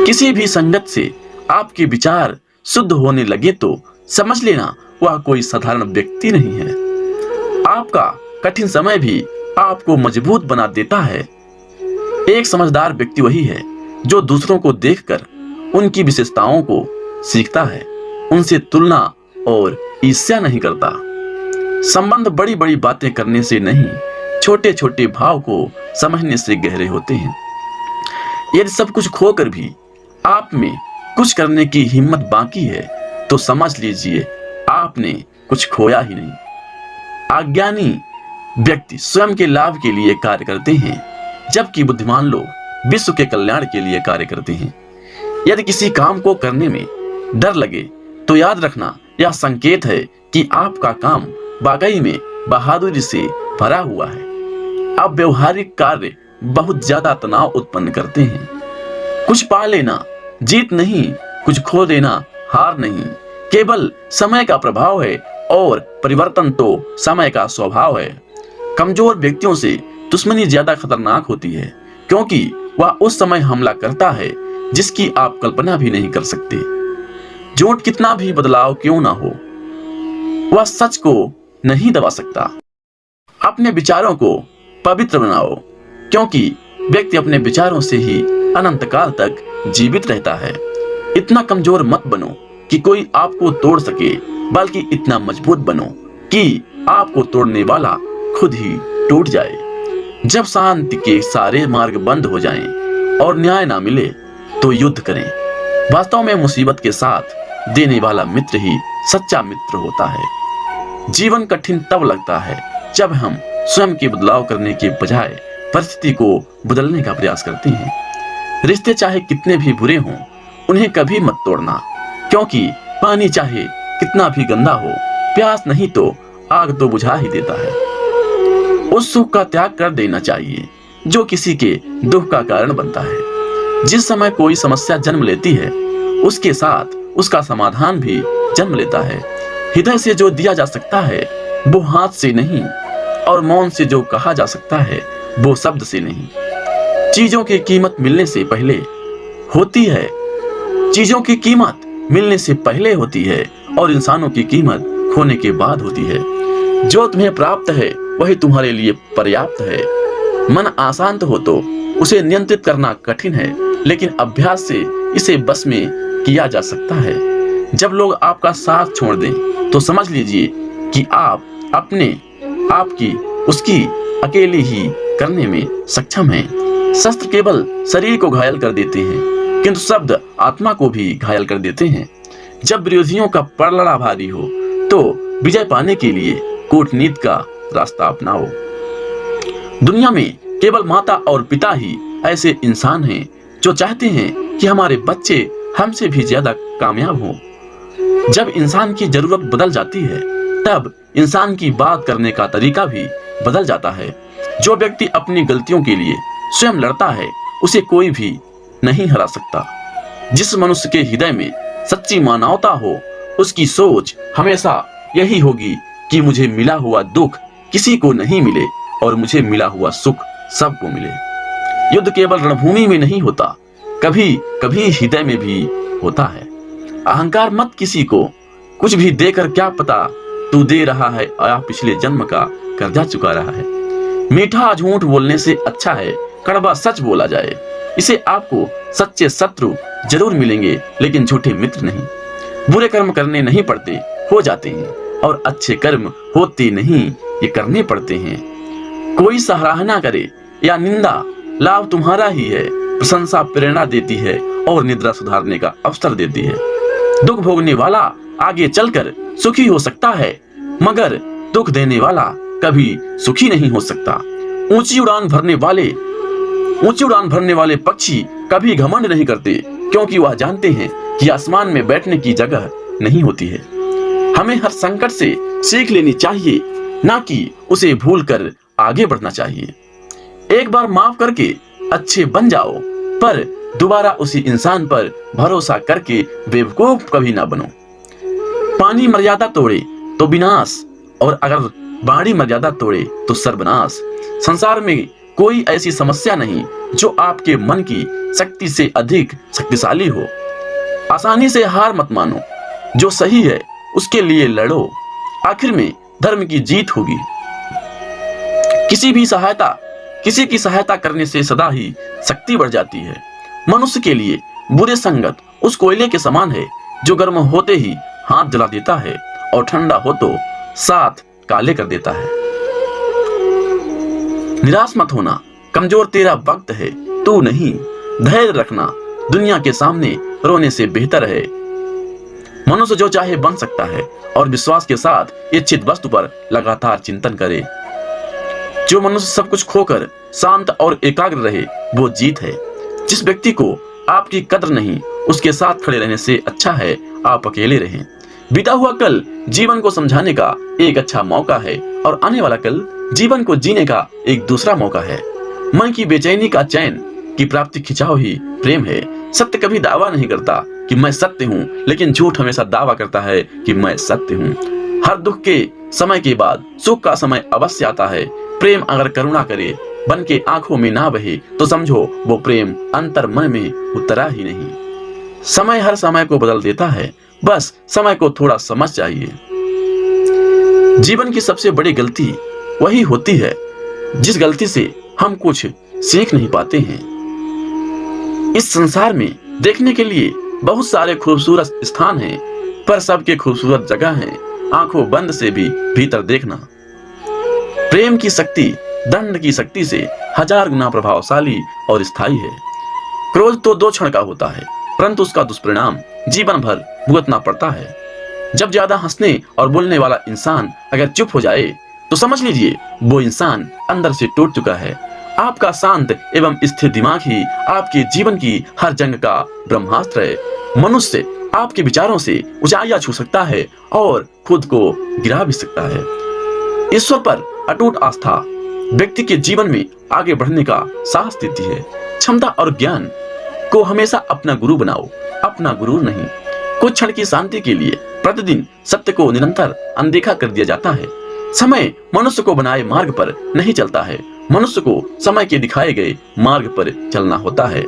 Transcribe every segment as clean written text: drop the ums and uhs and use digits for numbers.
किसी भी संगत से आपके विचार शुद्ध होने लगे तो समझ लेना वह कोई साधारण व्यक्ति नहीं है। आपका कठिन समय भी आपको मजबूत बना देता है। एक समझदार व्यक्ति वही है जो दूसरों को देखकर उनकी विशेषताओं को सीखता है, उनसे तुलना और ईर्ष्या नहीं करता। संबंध बड़ी बड़ी बातें करने से नहीं, छोटे छोटे भाव को समझने से गहरे होते हैं। यदि सब कुछ खोकर भी आप में कुछ करने की हिम्मत बाकी है तो समझ लीजिए आपने कुछ खोया ही नहीं। अज्ञानी व्यक्ति स्वयं के लाभ के लिए कार्य करते हैं, जबकि बुद्धिमान लोग विश्व के कल्याण के लिए कार्य करते हैं। यदि किसी काम को करने में डर लगे तो याद रखना यह संकेत है कि आपका काम वाकई में बहादुरी से भरा हुआ है। अब व्यवहारिक कार्य बहुत ज्यादा तनाव उत्पन्न करते हैं। कुछ पा लेना जीत नहीं, कुछ खो देना हार नहीं, केवल समय का प्रभाव है और परिवर्तन तो समय का स्वभाव है। कमजोर व्यक्तियों से दुश्मनी ज्यादा खतरनाक होती है, क्योंकि वह उस समय हमला करता है जिसकी आप कल्पना भी नहीं कर सकते। झूठ कितना भी बदलाव क्यों ना हो, वह सच को नहीं दबा सकता। अपने विचारों को पवित्र बनाओ, क्योंकि व्यक्ति अपने विचारों से ही अनंत काल तक जीवित रहता है। इतना कमजोर मत बनो कि कोई आपको तोड़ सके, बल्कि इतना मजबूत बनो कि आपको तोड़ने वाला खुद ही टूट जाए। जब शांति के सारे मार्ग बंद हो जाएं और न्याय ना मिले तो युद्ध करें। वास्तव में मुसीबत के साथ देने वाला मित्र ही सच्चा मित्र होता है। जीवन कठिन तब लगता है जब हम स्वयं के बदलाव करने के बजाय परिस्थिति को बदलने का प्रयास करते हैं। रिश्ते चाहे कितने भी बुरे हों, उन्हें कभी मत तोड़ना, क्योंकि पानी चाहे कितना भी गंदा हो, प्यास नहीं तो आग तो बुझा ही देता है। उस सुख का त्याग कर देना चाहिए जो किसी के दुख का कारण बनता है। जिस समय कोई समस्या जन्म लेती है, उसके साथ उसका समाधान भी जन्म लेता है। हृदय से जो दिया जा सकता है वो हाथ से नहीं, और मौन से जो कहा जा सकता है वो शब्द से नहीं। चीजों की कीमत मिलने से पहले होती है, चीजों की कीमत मिलने से पहले होती है और इंसानों की कीमत खोने के बाद होती है। जो तुम्हें प्राप्त है वही तुम्हारे लिए पर्याप्त है। मन अशांत हो तो उसे नियंत्रित करना कठिन है, लेकिन अभ्यास से इसे बस में किया जा सकता है। जब लोग आपका साथ छोड़ दें तो समझ लीजिए कि आप अपने आपकी उसकी अकेले ही करने में सक्षम हैं। शस्त्र केवल शरीर को घायल कर देते हैं, किंतु शब्द आत्मा को भी घायल कर देते हैं। जब विरोधियों का पलड़ा भारी हो तो विजय पाने के लिए कूटनीति का रास्ता अपनाओ। दुनिया में केवल माता और पिता ही ऐसे इंसान हैं जो चाहते हैं कि हमारे बच्चे हमसे भी ज्यादा कामयाब हों। जब इंसान की जरूरत बदल जाती है तब इंसान की बात करने का तरीका भी बदल जाता है। जो व्यक्ति अपनी गलतियों के लिए स्वयं लड़ता है उसे कोई भी नहीं हरा सकता। जिस मनुष्य के हृदय में सच्ची मानवता हो उसकी सोच हमेशा यही होगी कि मुझे मिला हुआ दुख किसी को नहीं मिले और मुझे मिला हुआ सुख सबको मिले। युद्ध केवल रणभूमि में नहीं होता, कभी कभी हृदय में भी होता है। अहंकार मत किसी को कुछ भी देकर, क्या पता तू दे रहा है या पिछले जन्म का कर्जा चुका रहा है। मीठा झूठ बोलने से अच्छा है कड़वा सच बोला जाए। इसे आपको सच्चे शत्रु जरूर मिलेंगे, लेकिन झूठे मित्र नहीं। बुरे कर्म करने नहीं पड़ते, हो जाते हैं, और अच्छे कर्म होते नहीं, ये करने पड़ते हैं। कोई सराहना करे या निंदा, लाभ तुम्हारा ही है। प्रशंसा प्रेरणा देती है और निद्रा सुधारने का अवसर देती है। दुख भोगने वाला आगे चलकर सुखी हो सकता है, मगर दुख देने वाला कभी सुखी नहीं हो सकता। ऊंची उड़ान भरने वाले पक्षी कभी घमंड नहीं करते, क्योंकि वह जानते हैं कि आसमान में बैठने की जगह नहीं होती है। हमें हर संकट से सीख लेनी चाहिए, ना कि उसे भूलकर आगे बढ़ना चाहिए। एक बार माफ करके अच्छे बन जाओ, पर दोबारा उसी इंसान पर भरोसा करके बेवकूफ कभी ना बनो। पानी मर्यादा तोड़े तो विनाश, और अगर बाड़ी मर्यादा तोड़े तो सर्वनाश। संसार में कोई ऐसी समस्या नहीं जो आपके मन की शक्ति से अधिक शक्तिशाली हो। आसानी से हार मत मानो, जो सही है उसके लिए लड़ो, आखिर में धर्म की जीत होगी। किसी की सहायता करने से सदा ही शक्ति बढ़ जाती है। मनुष्य के लिए बुरी संगत उस कोयले के समान है जो गर्म होते ही हाथ जला देता है और ठंडा हो तो साथ काले कर देता है। निराश मत होना, कमजोर तेरा वक्त है, तू नहीं। धैर्य रखना, दुनिया के सामने रोने से बेहतर है। मनुष्य जो चाहे बन सकता है और विश्वास के साथ इच्छित वस्तु पर लगातार चिंतन करे। जो मनुष्य सब कुछ खोकर शांत और एकाग्र रहे वो जीत है। जिस व्यक्ति को आपकी कद्र नहीं, उसके साथ खड़े रहने से अच्छा है आप अकेले रहें। बीता हुआ कल जीवन को समझाने का एक अच्छा मौका है और आने वाला कल जीवन को जीने का एक दूसरा मौका है। मन की बेचैनी का चैन की प्राप्ति खिंचाव ही प्रेम है। सत्य कभी दावा नहीं करता कि मैं सत्य हूँ, लेकिन झूठ हमेशा दावा करता है कि मैं सत्य हूँ। हर दुख के समय के बाद सुख का समय अवश्य आता है। प्रेम अगर करुणा करे, बन के आंखों में ना बहे, तो समझो वो प्रेम अंतर मन में उतरा ही नहीं। समय हर समय को बदल देता है, बस समय को थोड़ा समझ चाहिए। जीवन की सबसे बड़ी गलती वही होती है जिस गलती से हम कुछ सीख नहीं पाते हैं। इस संसार में देखने के लिए बहुत सारे खूबसूरत स्थान हैं, पर सबके खूबसूरत जगह हैं आंखों बंद से भी भीतर देखना। प्रेम की शक्ति दंड की शक्ति से 1000 गुना प्रभावशाली और स्थायी है। क्रोध तो 2 क्षण का होता है, परंतु उसका दुष्परिणाम जीवन भर भुगतना पड़ता है। जब ज्यादा हंसने और बोलने वाला इंसान अगर चुप हो जाए तो समझ लीजिए वो इंसान अंदर से टूट चुका है। आपका शांत एवं स्थिर दिमाग ही आपके जीवन की हर जंग का ब्रह्मास्त्र है। मनुष्य आपके विचारों से ऊंचाइयां छू सकता है और खुद को गिरा भी सकता है। ईश्वर पर अटूट आस्था व्यक्ति के जीवन में आगे बढ़ने का साहस देती है। क्षमता और ज्ञान को हमेशा अपना गुरु बनाओ, अपना गुरु नहीं। कुछ क्षण की शांति के लिए प्रतिदिन सत्य को निरंतर अनदेखा कर दिया जाता है। समय मनुष्य को बनाए मार्ग पर नहीं चलता है, मनुष्य को समय के दिखाए गए मार्ग पर चलना होता है।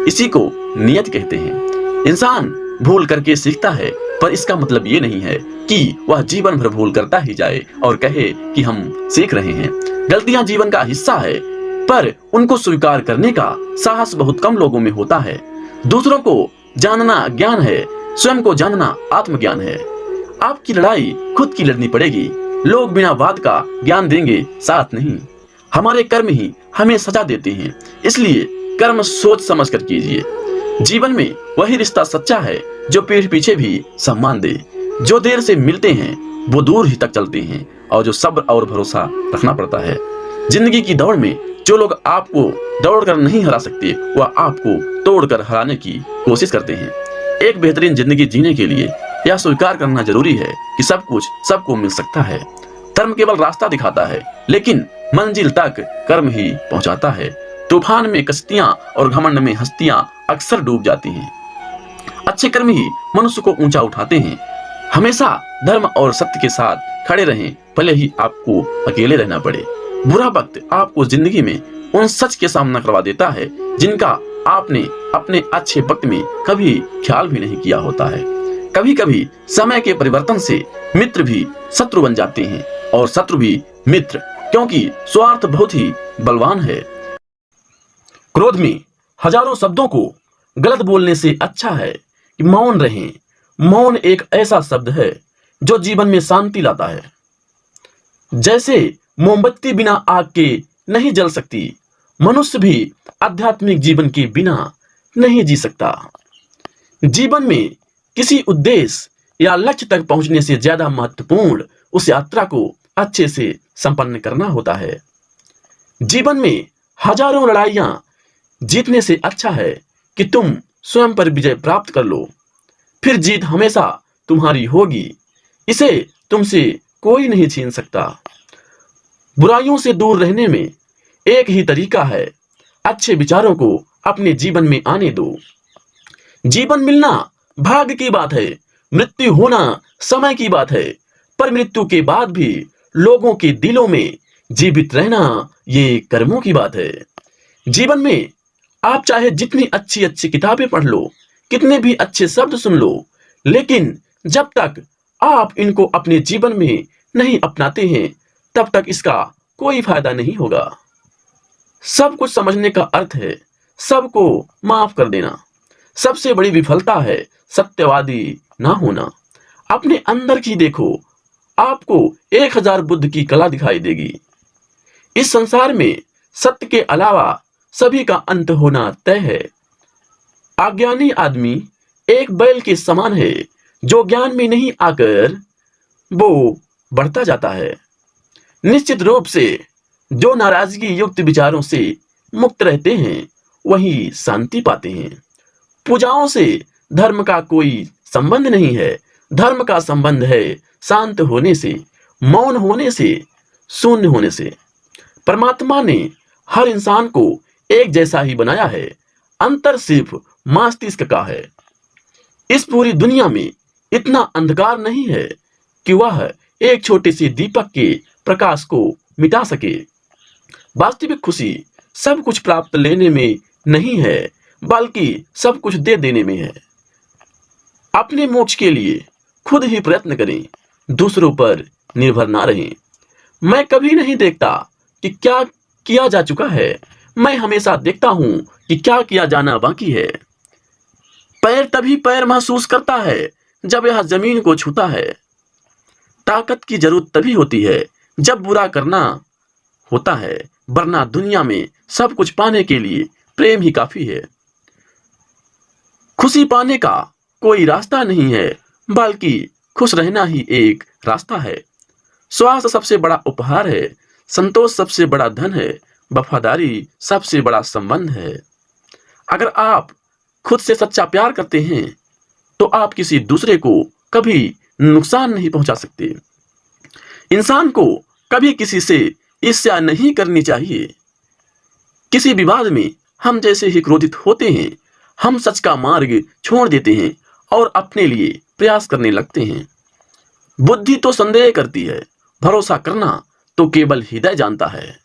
इसी को नियत कहते हैं। इंसान भूल करके सीखता है, पर इसका मतलब ये नहीं है कि वह जीवन भर भूल करता ही जाए और कहे कि हम सीख रहे हैं। गलतियां जीवन का हिस्सा है, पर उनको स्वीकार करने का साहस बहुत कम लोगों में होता है। दूसरों को जानना ज्ञान है, स्वयं को जानना आत्मज्ञान है। आपकी लड़ाई खुद की लड़नी पड़ेगी। लोग बिना वाद का ज्ञान देंगे, साथ नहीं। हमारे कर्म ही हमें सजा देते हैं, इसलिए कर्म सोच समझ कर कीजिए। जीवन में वही रिश्ता सच्चा है जो पीठ पीछे भी सम्मान दे। जो देर से मिलते हैं वो दूर ही तक चलते हैं, और जो सब्र और भरोसा रखना पड़ता है। जिंदगी की दौड़ में जो लोग आपको दौड़कर नहीं हरा सकते, वह आपको तोड़कर हराने की कोशिश करते हैं। एक बेहतरीन जिंदगी जीने के लिए यह स्वीकार करना जरूरी है कि सब कुछ सबको मिल सकता है। कर्म केवल रास्ता दिखाता है, लेकिन मंजिल तक कर्म ही पहुंचाता है। तूफान में कश्तियां और घमंड में हस्तियां अक्सर डूब जाती हैं। अच्छे कर्म ही मनुष्य को ऊंचा उठाते हैं। हमेशा धर्म और सत्य के साथ खड़े रहें, भले ही आपको अकेले रहना पड़े। बुरा वक्त आपको जिंदगी में उन सच के सामना करवा देता है जिनका आपने अपने अच्छे वक्त में कभी ख्याल भी नहीं किया होता है। कभी कभी समय के परिवर्तन से मित्र भी शत्रु बन जाते हैं और शत्रु भी मित्र, क्योंकि स्वार्थ बहुत ही बलवान है। क्रोध में हजारों शब्दों को गलत बोलने से अच्छा है कि मौन रहें। मौन एक ऐसा शब्द है जो जीवन में शांति लाता है। जैसे मोमबत्ती बिना आग के नहीं जल सकती, मनुष्य भी आध्यात्मिक जीवन के बिना नहीं जी सकता। जीवन में किसी उद्देश्य या लक्ष्य तक पहुंचने से ज्यादा महत्वपूर्ण उस यात्रा को अच्छे से संपन्न करना होता है। जीवन में हजारों लड़ाइयां जीतने से अच्छा है कि तुम स्वयं पर विजय प्राप्त कर लो, फिर जीत हमेशा तुम्हारी होगी। इसे तुमसे कोई नहीं छीन सकता। बुराइयों से दूर रहने में एक ही तरीका है, अच्छे विचारों को अपने जीवन में आने दो। जीवन मिलना भाग्य की बात है, मृत्यु होना समय की बात है, पर मृत्यु के बाद भी लोगों के दिलों में जीवित रहना ये कर्मों की बात है। जीवन में आप चाहे जितनी अच्छी अच्छी किताबें पढ़ लो, कितने भी अच्छे शब्द सुन लो, लेकिन जब तक आप इनको अपने जीवन में नहीं अपनाते हैं, तब तक इसका कोई फायदा नहीं होगा। सब कुछ समझने का अर्थ है सबको माफ कर देना। सबसे बड़ी विफलता है सत्यवादी ना होना। अपने अंदर की देखो, आपको 1000 बुद्ध की कला दिखाई देगी। इस संसार में सत्य के अलावा सभी का अंत होना तय है। अज्ञानी आदमी एक बैल के समान है जो ज्ञान में नहीं आकर वो बढ़ता जाता है। निश्चित रूप से जो नाराजगी युक्त विचारों से मुक्त रहते हैं वही शांति पाते हैं। पूजाओं से धर्म का कोई संबंध नहीं है। धर्म का संबंध है शांत होने से, मौन होने से, शून्य होने से। परमात्मा ने हर इंसान को एक जैसा ही बनाया है, अंतर सिर्फ मस्तिष्क का है। इस पूरी दुनिया में इतना अंधकार नहीं है कि वह एक छोटे से दीपक के प्रकाश को मिटा सके। वास्तविक खुशी सब कुछ प्राप्त लेने में नहीं है, बल्कि सब कुछ दे देने में है। अपने मोक्ष के लिए खुद ही प्रयत्न करें, दूसरों पर निर्भर ना रहें। मैं कभी नहीं देखता कि क्या किया जा चुका है, मैं हमेशा देखता हूं कि क्या किया जाना बाकी है। पैर तभी पैर महसूस करता है जब यह जमीन को छूता है। ताकत की जरूरत तभी होती है जब बुरा करना होता है, वरना दुनिया में सब कुछ पाने के लिए प्रेम ही काफी है। खुशी पाने का कोई रास्ता नहीं है, बल्कि खुश रहना ही एक रास्ता है। स्वास्थ्य सबसे बड़ा उपहार है, संतोष सबसे बड़ा धन है, वफादारी सबसे बड़ा संबंध है। अगर आप खुद से सच्चा प्यार करते हैं तो आप किसी दूसरे को कभी नुकसान नहीं पहुंचा सकते। इंसान को कभी किसी से ईर्ष्या नहीं करनी चाहिए। किसी विवाद में हम जैसे ही क्रोधित होते हैं, हम सच का मार्ग छोड़ देते हैं और अपने लिए प्रयास करने लगते हैं। बुद्धि तो संदेह करती है, भरोसा करना तो केवल हृदय जानता है।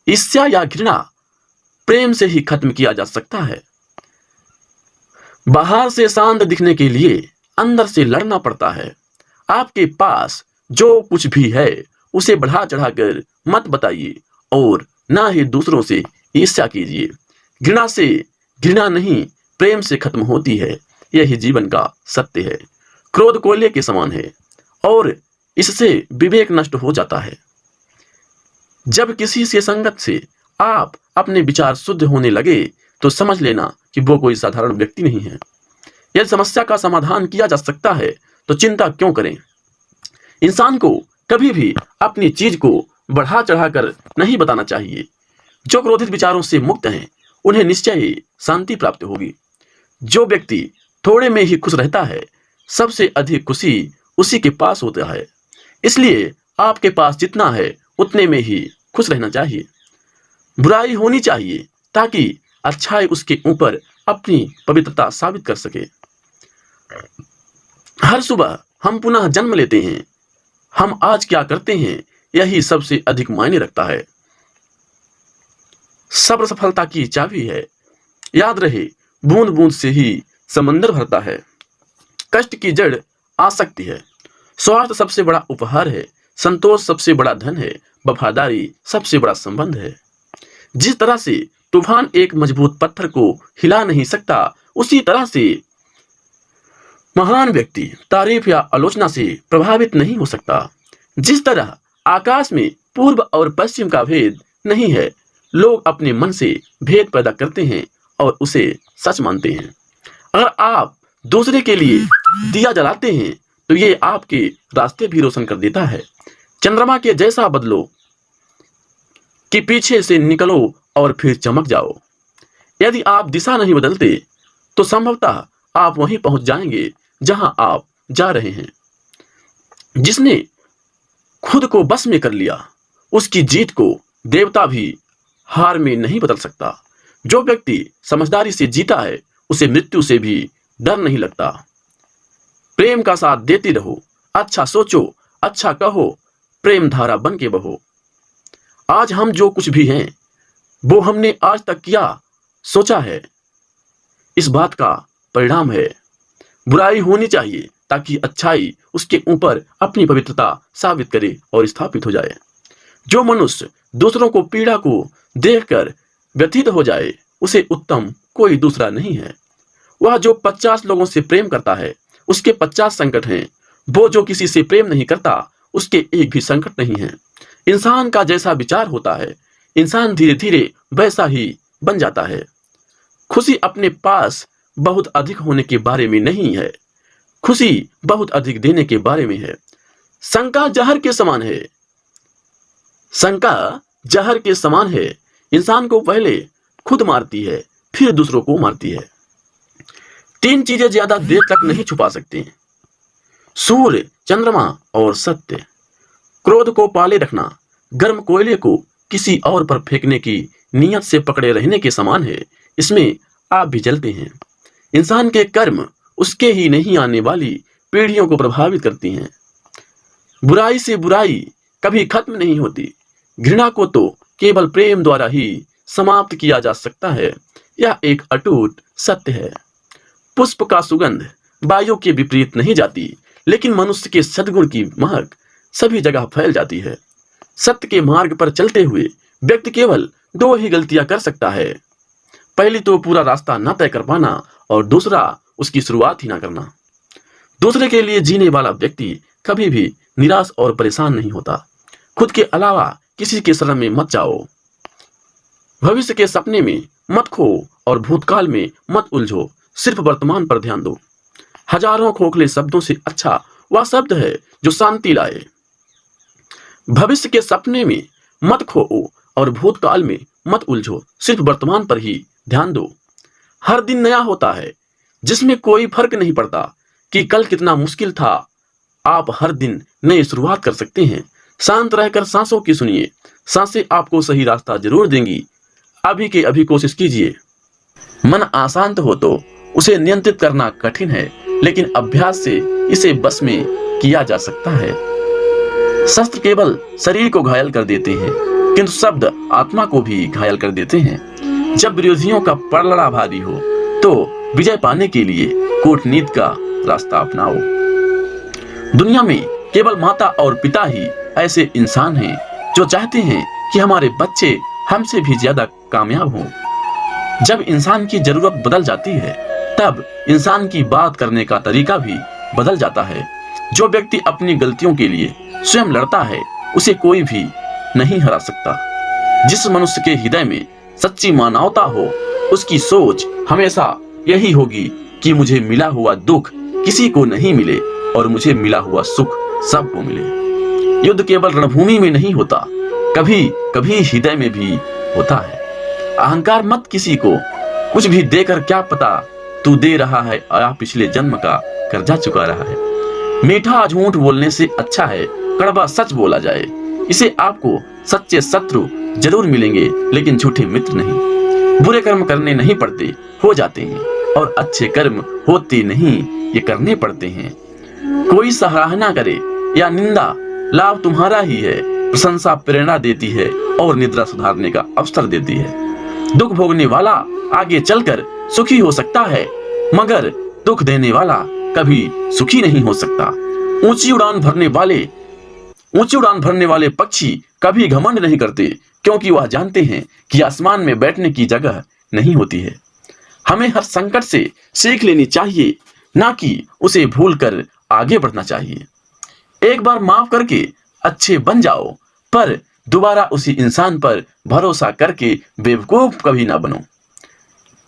ईर्ष्या या घृणा प्रेम से ही खत्म किया जा सकता है। बाहर से शांत दिखने के लिए अंदर से लड़ना पड़ता है। आपके पास जो कुछ भी है उसे बढ़ा चढ़ाकर मत बताइए और ना ही दूसरों से ईर्ष्या कीजिए। घृणा से घृणा नहीं, प्रेम से खत्म होती है। यही जीवन का सत्य है। क्रोध कोयले के समान है और इससे विवेक नष्ट हो जाता है। जब किसी से संगत से आप अपने विचार शुद्ध होने लगे तो समझ लेना कि वो कोई साधारण व्यक्ति नहीं है। यदि समस्या का समाधान किया जा सकता है तो चिंता क्यों करें। इंसान को कभी भी अपनी चीज को बढ़ा चढ़ाकर नहीं बताना चाहिए। जो क्रोधित विचारों से मुक्त हैं उन्हें निश्चय ही शांति प्राप्त होगी। जो व्यक्ति थोड़े में ही खुश रहता है, सबसे अधिक खुशी उसी के पास होता है। इसलिए आपके पास जितना है उतने में ही खुश रहना चाहिए। बुराई होनी चाहिए ताकि अच्छाई उसके ऊपर अपनी पवित्रता साबित कर सके। हर सुबह हम पुनः जन्म लेते हैं। हम आज क्या करते हैं यही सबसे अधिक मायने रखता है। सब्र सफलता की चाबी है। याद रहे, बूंद बूंद से ही समंदर भरता है। कष्ट की जड़ आसक्ति है। स्वार्थ सबसे बड़ा उपहार है। संतोष सबसे बड़ा धन है। वफादारी सबसे बड़ा संबंध है। जिस तरह से तूफान एक मजबूत पत्थर को हिला नहीं सकता, उसी तरह से महान व्यक्ति तारीफ या आलोचना से प्रभावित नहीं हो सकता। जिस तरह आकाश में पूर्व और पश्चिम का भेद नहीं है, लोग अपने मन से भेद पैदा करते हैं और उसे सच मानते हैं। अगर आप दूसरे के लिए दिया जलाते हैं तो ये आपके रास्ते भी रोशन कर देता है। चंद्रमा के जैसा बदलो कि पीछे से निकलो और फिर चमक जाओ। यदि आप दिशा नहीं बदलते तो संभवतः आप वहीं पहुंच जाएंगे जहां आप जा रहे हैं। जिसने खुद को बस में कर लिया, उसकी जीत को देवता भी हार में नहीं बदल सकता। जो व्यक्ति समझदारी से जीता है, उसे मृत्यु से भी डर नहीं लगता। प्रेम का साथ देते रहो। अच्छा सोचो, अच्छा कहो, प्रेम धारा बन के बहो। आज हम जो कुछ भी हैं वो हमने आज तक किया, सोचा है। इस बात का परिणाम है। बुराई होनी चाहिए ताकि अच्छाई उसके ऊपर अपनी पवित्रता साबित करे और स्थापित हो जाए। जो मनुष्य दूसरों को पीड़ा को देखकर व्यथित हो जाए, उसे उत्तम कोई दूसरा नहीं है। वह जो 50 लोगों से प्रेम करता है, उसके 50 संकट हैं। वो जो किसी से प्रेम नहीं करता, उसके एक भी संकट नहीं है। इंसान का जैसा विचार होता है, इंसान धीरे धीरे वैसा ही बन जाता है। खुशी अपने पास बहुत अधिक होने के बारे में नहीं है, खुशी बहुत अधिक देने के बारे में है। शंका जहर के समान है, शंका जहर के समान है। इंसान को पहले खुद मारती है, फिर दूसरों को मारती है। 3 चीजें ज्यादा देर तक नहीं छुपा सकती: सूर्य, चंद्रमा और सत्य। क्रोध को पाले रखना गर्म कोयले को किसी और पर फेंकने की नियत से पकड़े रहने के समान है। इसमें आप भी जलते हैं। इंसान के कर्म उसके ही नहीं आने वाली पीढ़ियों को प्रभावित करती हैं। बुराई से बुराई कभी खत्म नहीं होती। घृणा को तो केवल प्रेम द्वारा ही समाप्त किया जा सकता है। यह एक अटूट सत्य है। पुष्प का सुगंध वायु के विपरीत नहीं जाती, लेकिन मनुष्य के सद्गुण की महक सभी जगह फैल जाती है। सत्य के मार्ग पर चलते हुए व्यक्ति केवल 2 ही गलतियां कर सकता है। पहली तो पूरा रास्ता न तय कर पाना, और दूसरा उसकी शुरुआत ही ना करना। दूसरे के लिए जीने वाला व्यक्ति कभी भी निराश और परेशान नहीं होता। खुद के अलावा किसी के शरण में मत जाओ। भविष्य के सपने में मत खो और भूतकाल में मत उलझो। सिर्फ वर्तमान पर ध्यान दो। हजारों खोखले शब्दों से अच्छा वह शब्द है जो शांति लाए। भविष्य के सपने में मत खो और भूतकाल में मत उलझो। सिर्फ वर्तमान पर ही ध्यान दो। हर दिन नया होता है, जिसमें कोई फर्क नहीं पड़ता कि कल कितना मुश्किल था। आप हर दिन नई शुरुआत कर सकते हैं। शांत रहकर सांसों की सुनिए। सांसें आपको सही रास्ता जरूर देंगी। अभी के अभी कोशिश कीजिए। मन अशांत हो तो उसे नियंत्रित करना कठिन है, लेकिन अभ्यास से इसे बस में किया जा सकता है। शस्त्र केवल शरीर को घायल कर देते हैं, किंतु शब्द आत्मा को भी घायल कर देते हैं। जब विरोधियों का पलड़ा भारी हो तो विजय पाने के लिए कूटनीति का रास्ता अपनाओ। दुनिया में केवल माता और पिता ही ऐसे इंसान हैं जो चाहते हैं कि हमारे बच्चे हमसे भी ज्यादा कामयाब हों। जब इंसान की जरूरत बदल जाती है, तब इंसान की बात करने का तरीका भी बदल जाता है। जो व्यक्ति अपनी गलतियों के लिए स्वयं लड़ता है, उसे कोई भी नहीं हरा सकता। जिस मनुष्य के हृदय में सच्ची मानवता हो, उसकी सोच हमेशा यही होगी कि मुझे मिला हुआ दुख किसी को नहीं मिले और मुझे मिला हुआ सुख सबको मिले। युद्ध केवल रणभूमि में नहीं होता, कभी कभी हृदय में भी होता है। अहंकार मत किसी को कुछ भी देकर, क्या पता तू दे रहा है या पिछले जन्म का कर्जा चुका रहा है। मीठा झूठ बोलने से अच्छा है कड़वा सच बोला जाए। इसे आपको सच्चे शत्रु जरूर मिलेंगे, लेकिन झूठे मित्र नहीं। बुरे कर्म करने नहीं पड़ते, हो जाते हैं, और अच्छे कर्म होते नहीं, ये करने पड़ते हैं। कोई सराहना करे या निंदा, लाभ तुम्हारा ही है। प्रशंसा प्रेरणा देती है और निद्रा सुधारने का अवसर देती है। दुख भोगने वाला आगे चलकर सुखी हो सकता है, मगर दुख देने वाला कभी सुखी नहीं हो सकता। ऊंची उड़ान भरने वाले पक्षी कभी घमंड नहीं करते, क्योंकि वह जानते हैं कि आसमान में बैठने की जगह नहीं होती है। हमें हर संकट से सीख लेनी चाहिए, ना कि उसे भूलकर आगे बढ़ना चाहिए। एक बार माफ करके अच्छे बन जाओ, पर दोबारा उसी इंसान पर भरोसा करके बेवकूफ कभी ना बनो।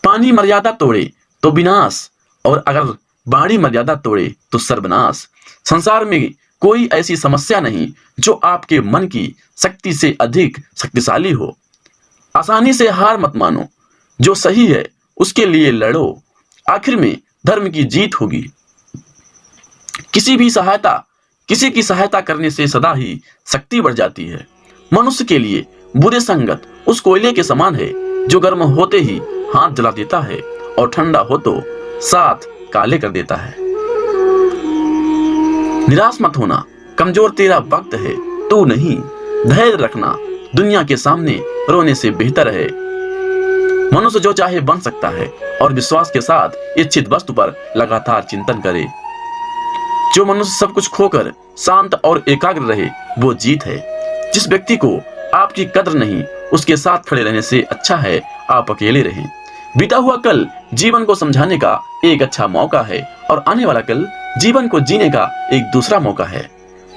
पानी मर्यादा तोड़े तो विनाश, और अगर बाणी मर्यादा तोड़े तो सर्वनाश। संसार में कोई ऐसी समस्या नहीं जो आपके मन की शक्ति से अधिक शक्तिशाली हो। आसानी से हार मत मानो। जो सही है उसके लिए लड़ो। आखिर में धर्म की जीत होगी। किसी की सहायता करने से सदा ही शक्ति बढ़ जाती है। मनुष्य के लिए बुरे संगत उस कोयले के समान है जो गर्म होते ही हाथ जला देता है और ठंडा हो तो साथ काले कर देता है। निराश मत होना, कमजोर तेरा वक्त है, तू नहीं। धैर्य रखना, दुनिया के सामने रोने से बेहतर है। मनुष्य जो चाहे बन सकता है और विश्वास के साथ इच्छित वस्तु पर लगातार चिंतन करे। जो मनुष्य सब कुछ खोकर शांत और एकाग्र रहे वो जीत है। जिस व्यक्ति को आपकी कद्र नहीं, उसके साथ खड़े रहने से अच्छा है आप अकेले रहें। बीता हुआ कल जीवन को समझाने का एक अच्छा मौका है और आने वाला कल जीवन को जीने का एक दूसरा मौका है।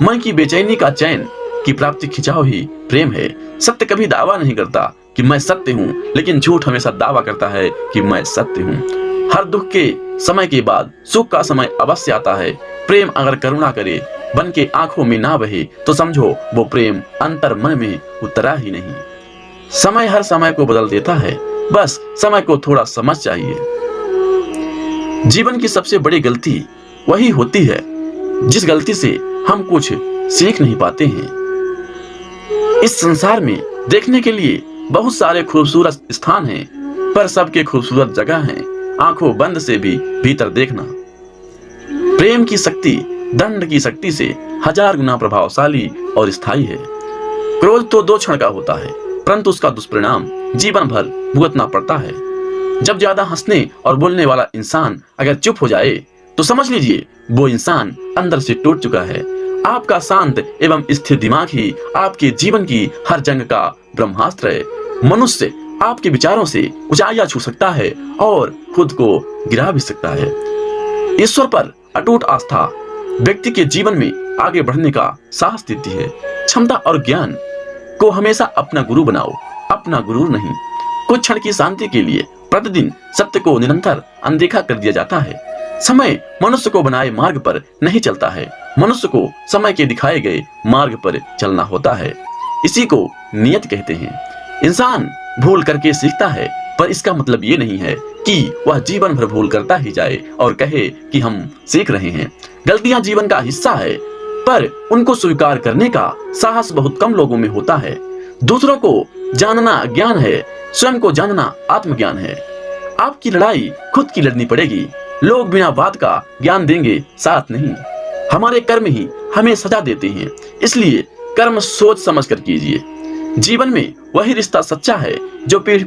मन की बेचैनी का चैन की प्राप्ति खिंचाव ही प्रेम है। सत्य कभी दावा नहीं करता कि मैं सत्य हूँ, लेकिन झूठ हमेशा दावा करता है कि मैं सत्य हूँ। हर दुख के समय के बाद सुख का समय अवश्य आता है। प्रेम अगर करुणा करे बन के आंखों में ना बहे तो समझो वो प्रेम अंतर मन में उतरा ही नहीं। समय हर समय को बदल देता है, बस समय को थोड़ा समझ चाहिए। जीवन की सबसे बड़ी गलती वही होती है जिस गलती से हम कुछ सीख नहीं पाते हैं। इस संसार में देखने के लिए बहुत सारे खूबसूरत स्थान हैं, पर सबके खूबसूरत जगह हैं आंखों बंद से भी भीतर देखना। प्रेम की शक्ति दंड की शक्ति से 1000 गुना प्रभावशाली और स्थायी है। क्रोध तो 2 क्षण का होता है, परंतु उसका दुष्परिणाम जीवन भर भुगतना पड़ता है। जब ज्यादा हंसने और बोलने वाला इंसान अगर चुप हो जाए तो समझ लीजिए वो इंसान अंदर से टूट चुका है। आपका शांत एवं स्थिर दिमाग ही आपके जीवन की हर जंग का ब्रह्मास्त्र है। मनुष्य आपके विचारों से ऊंचाइयां छू सकता है और खुद को गिरा भी सकता है। ईश्वर पर अटूट आस्था व्यक्ति के जीवन में आगे बढ़ने का साहस देती है। क्षमता और ज्ञान को हमेशा अपना गुरु बनाओ, अपना गुरु नहीं। कुछ क्षण की शांति के लिए प्रतिदिन सत्य को निरंतर अनदेखा कर दिया जाता है। समय मनुष्य को बनाए मार्ग पर नहीं चलता है, मनुष्य को समय के दिखाए गए मार्ग पर चलना होता है। इसी को नियत कहते हैं। इंसान भूल करके सीखता है, पर इसका मतलब ये नहीं है कि वह जीवन भर भूल करता ही जाए और कहे कि हम सीख रहे हैं। गलतियां जीवन का हिस्सा है, पर उनको स्वीकार करने का साहस बहुत कम लोगों में होता है। दूसरों को जानना ज्ञान है, स्वयं को जानना आत्मज्ञान है। आपकी लड़ाई खुद की लड़नी पड़ेगी। लोग बिना बात का ज्ञान देंगे, साथ नहीं। हमारे कर्म ही हमें सजा देते हैं, इसलिए कर्म सोच समझ कर कीजिए। जीवन में वही रिश्ता सच्चा है जो पीढ़ी